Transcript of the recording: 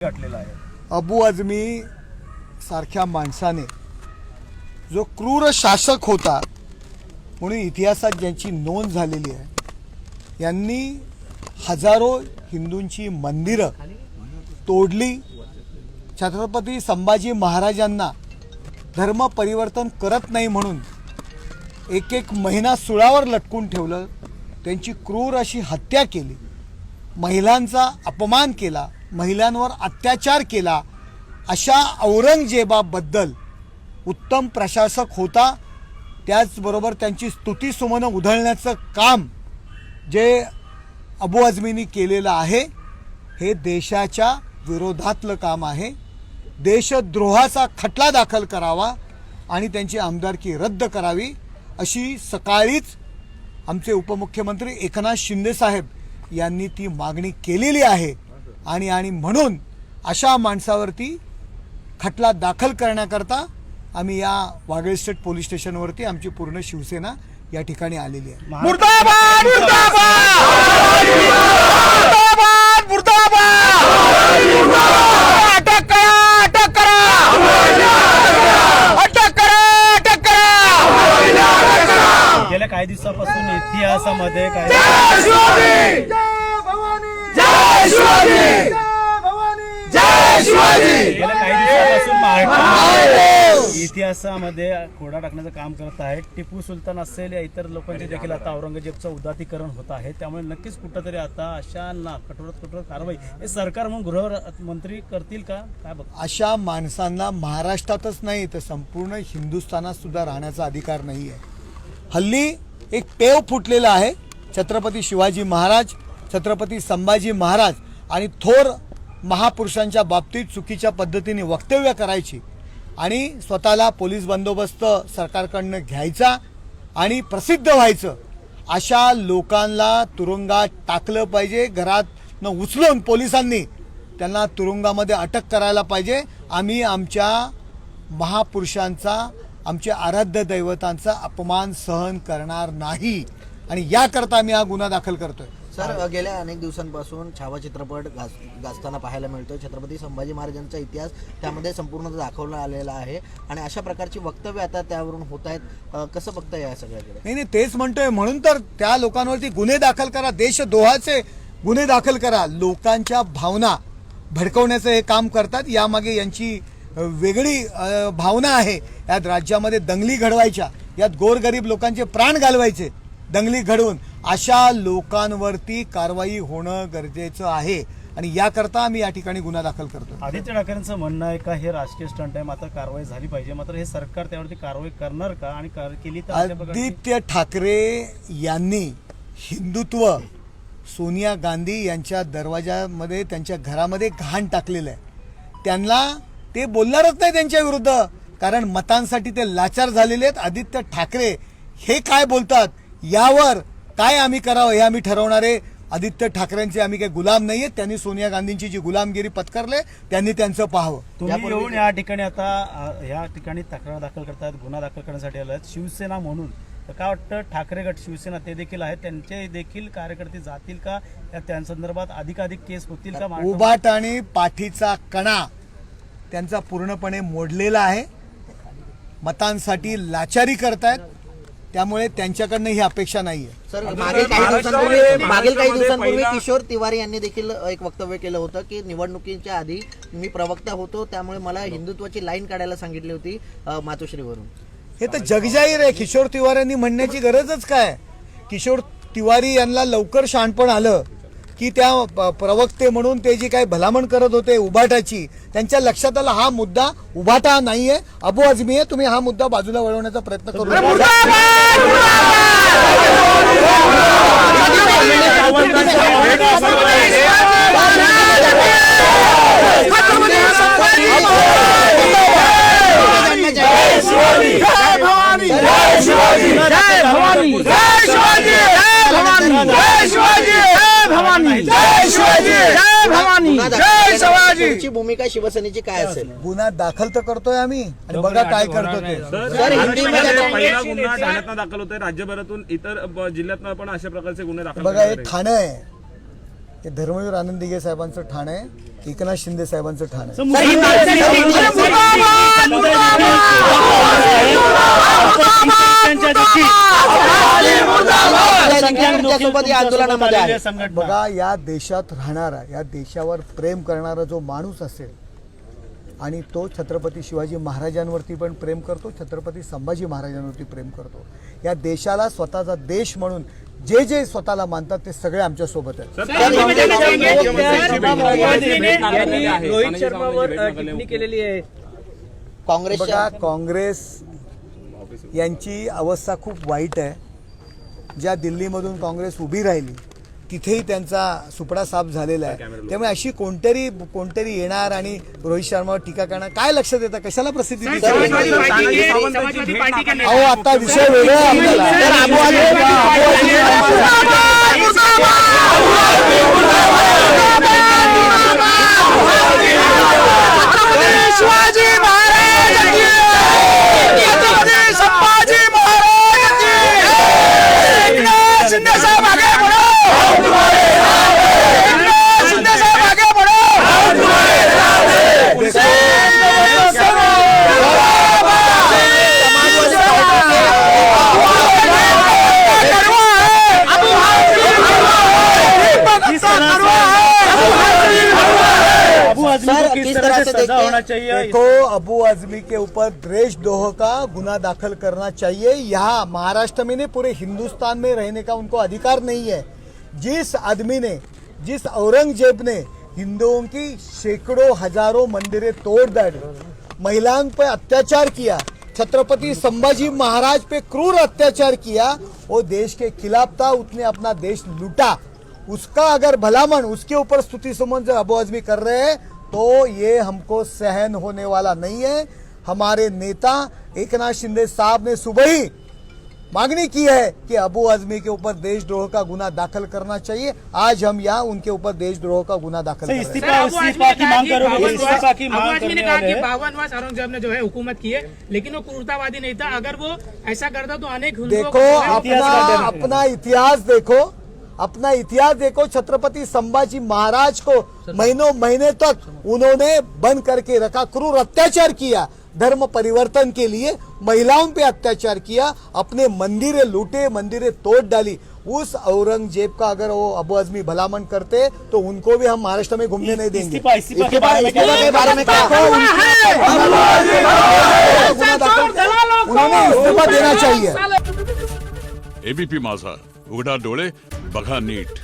गाठलेला आहे। अबू आझमी सारख्या माणसाने जो क्रूर शासक होता म्हणून इतिहासात ज्यांची नोंद झालेली आहे, यांनी हजारो हिंदूंची मंदिरं तोडली। छत्रपती संभाजी महाराजांना धर्म परिवर्तन करत नाही म्हणून एक एक महिना सुळावर लटकून ठेवलं, त्यांची क्रूर अशी हत्या केली, महिलांचा अपमान केला, महिलांवर अत्याचार केला। अशा औरंगजेबाबद्दल उत्तम प्रशासक होता, त्याचबरोबर त्यांची स्तुतिसुमनं उधळण्याचं काम जे अबू आझमींनी केलेलं आहे हे देशाच्या विरोधातलं काम आहे। देशद्रोहाचा खटला दाखल करावा आणि त्यांची आमदारकी रद्द करावी अशी सकाळीच आमचे उपमुख्यमंत्री एकनाथ शिंदे साहेब यांनी ती मागणी केलेली आहे। आणि म्हणून अशा माणसावरती खटला दाखल करण्याकरता आम्ही या वागळे स्टेट पोलीस स्टेशनवरती आमची पूर्ण शिवसेना या ठिकाणी आलेली आहे। मुर्दाबाद मुर्दाबाद मुर्दाबाद मुर्दाबाद, अटक करा अटक करा अटक करा अटक करा। गेल्या काही दिवसापासून इतिहासामध्ये काय गेल्या काही दिवसापासून महाराष्ट्र इतिहासामध्ये खोडा टाकण्याचं काम करत आहे। टिपू सुलतान असेल या इतर लोकांचे देखील आता औरंगजेबचं उदात्तीकरण होत आहे, त्यामुळे नक्कीच कुठंतरी आता अशांना कठोरात कठोर कारवाई हे सरकार म्हणून गृहमंत्री करतील का काय बघ। अशा माणसांना महाराष्ट्रातच नाही तर संपूर्ण हिंदुस्थानात सुद्धा राहण्याचा अधिकार नाही आहे। हल्ली एक पेव फुटलेला आहे, छत्रपती शिवाजी महाराज, छत्रपती संभाजी महाराज आणि थोर महापुरुषांच्या बाबतीत चुकीच्या पद्धतीने वक्तव्य करायची आणि स्वतःला पोलीस बंदोबस्त सरकारकडनं घ्यायचा आणि प्रसिद्ध व्हायचं। अशा लोकांना तुरुंगात टाकलं पाहिजे, घरातनं उचलून पोलिसांनी त्यांना तुरुंगामध्ये अटक करायला पाहिजे। आम्ही आमच्या महापुरुषांचा, आमच्या आराध्य दैवतांचा अपमान सहन करणार नाही आणि याकरता आम्ही हा गुन्हा दाखल करतोय। सर, गेल्या अनेक दिवसांपासून छावा चित्रपट गाजताना पाहायला मिळतोय। छत्रपती संभाजी महाराजांचा इतिहास त्यामध्ये संपूर्ण दाखवला आलेला आहे आणि अशा प्रकारची वक्तव्य आता त्यावरून होत आहेत, कसं बघताय या सगळ्याकडे? नाही तेच म्हणतोय, म्हणून तर त्या लोकांवरती गुन्हे दाखल करा, देशद्रोहाचे गुन्हे दाखल करा। लोकांच्या भावना भडकवण्याचं हे काम करतात, यामागे यांची वेगळी भावना आहे। यात राज्यामध्ये दंगली घडवायच्या, यात गोरगरीब लोकांचे प्राण घालवायचे दंगली घडवून, अशा लोकांवरती कारवाई होणं गरजेचं आहे आणि याकरता आम्ही या ठिकाणी गुन्हा दाखल करतो। आदित्य ठाकरेंचं म्हणणं आहे का हे राजकीय स्टंट आहे, मात्र कारवाई झाली पाहिजे, मात्र हे सरकार त्यावरती कारवाई करणार का आणि केली तर आदित्य ठाकरे यांनी हिंदुत्व सोनिया गांधी यांच्या दरवाजामध्ये, त्यांच्या घरामध्ये घाण टाकलेलं आहे। त्यांना ते बोलणारच नाही त्यांच्या विरुद्ध, कारण मतांसाठी ते लाचार झालेले आहेत। आदित्य ठाकरे हे काय बोलतात यावर काय आम्ही करावं हे आम्ही ठरवणारे। आदित्य ठाकरेंचे आम्ही काही गुलाम नाहीये, त्यांनी सोनिया गांधींची जी गुलामगिरी पत्करले त्यांनी त्यांचं पाहावं। तुम्ही येऊन या ठिकाणी आता या ठिकाणी तक्रार दाखल करतात, गुन्हा दाखल करण्यासाठी आलात शिवसेना म्हणून, तर काय वाटतं ठाकरे गट शिवसेना ते देखील आहेत, त्यांचे देखील कार्यकर्ते जातील का त्या संदर्भात अधिकाधिक केस होतील का? उभाट आणि पाठीचा कणा त्यांचा पूर्णपणे मोडलेला आहे, मतांसाठी लाचारी करतायत, त्यामुळे त्यांच्याकडनं ही अपेक्षा नाहीये। सर, मागील काही दिवसांपूर्वी किशोर तिवारी यांनी देखील एक वक्तव्य केलं होतं की निवडणुकीच्या आधी मी प्रवक्ता होतो, त्यामुळे मला हिंदुत्वाची लाईन काढायला सांगितली होती मातोश्रीवरून। हे तर जगजाहीर आहे, किशोर तिवारींनी म्हणण्याची गरजच काय। किशोर तिवारी यांना लवकर शहाणपण आलं की त्या प्रवक्ते म्हणून ते जी काही भलामण करत होते उभाटाची, त्यांच्या लक्षात आला हा मुद्दा उभाटा नाहीये, अबू आझमी आहे, तुम्ही हा मुद्दा बाजूला वळवण्याचा प्रयत्न करू भूमिका शिवसेनेची काय असेल? गुन्हा दाखल तर करतोय आम्ही आणि बघा काय करतो ते। पहिला गुन्हा ठाण्यात दाखल होतोय, राज्यभरातून इतर जिल्ह्यात पण अशा प्रकारचे गुन्हे दाखल बघा हे ठाणे आहे, हे धर्मवीर आनंद दिघे साहेबांचं ठाणे आहे। एकनाथ शिंदे साहेबांचं ठाण आहे. त्यांच्यासोबत या आंदोलनामध्ये आहे. संघटना बघा, या देशात राहणारा, या देशावर प्रेम करणारा जो माणूस असेल आणि तो छत्रपती शिवाजी महाराजांवरती पण प्रेम करतो, छत्रपती संभाजी महाराजांवरती प्रेम करतो. या देशाला स्वतःचा देश म्हणून जे जे स्वतःला मानतात ते सगळे आमच्या सोबत आहेत. रोहित शर्मावर टिप्पणी केलेली आहे. काँग्रेसच्या बघा, काँग्रेस यांची अवस्था खूप वाईट आहे. ज्या दिल्लीमधून काँग्रेस उभी राहिली तिथेही त्यांचा सुपडा साफ झालेला आहे. त्यामुळे अशी कोणतरी येणार आणि रोहित शर्मावर टीका करणार, काय लक्ष देता, कशाला प्रसिद्धी देता? अहो, आता विषय वेगळा आहे सर, किस तरह से देखते हैं? होना चाहिए. देखो, अबू आजमी के ऊपर देशद्रोह का गुना दाखिल करना चाहिए. यहाँ महाराष्ट्र में नहीं, पूरे हिंदुस्तान में रहने का उनको अधिकार नहीं है. जिस आदमी ने, जिस औरंगजेब ने हिंदुओं की सैकड़ों हजारों मंदिरें तोड़ डाली, महिलाओं पे अत्याचार किया, छत्रपति संभाजी महाराज पे क्रूर अत्याचार किया, वो देश के खिलाफ था, उसने अपना देश लूटा. उसका अगर भलामन, उसके ऊपर स्तुति सुमन जो अबू आजमी कर रहे हैं तो ये हमको सहन होने वाला नहीं है. हमारे नेता एकनाथ शिंदे साहब ने सुबह ही मांगनी की है कि अबू आजमी के ऊपर देशद्रोह का गुना दाखिल करना चाहिए. आज हम यहाँ उनके ऊपर देशद्रोह का गुना दाखिल कर रहे हैं. इस्तीफा की मांग करोगे? इस्तीफा की मांग ने करने कहा वाले कि हैं. 52 वर्ष औरंगजेब ने जो है हुकूमत की है, लेकिन वो क्रूरतावादी नहीं था. अगर वो ऐसा करता तो अनेक हिंदुओं देखो, को जो है अपना इतिहास देखो, अपना इतिहास देखो. छत्रपति संभाजी महाराज को महीनों महीने तक उन्होंने बंद करके रखा, क्रूर अत्याचार किया, धर्म परिवर्तन के लिए महिलाओं पे अत्याचार किया, अपने मंदिरें लूटे, मंदिरें तोड़ डाली. उस औरंगजेब का अगर वो अबू आजमी भलामन करते तो उनको भी हम महाराष्ट्र में घूमने नहीं देंगे. इस्तीफा के बारे में क्या? उन्होंने इस्तीफा देना चाहिए. एबीपी माझा, उघडा डोळे बघा नीट.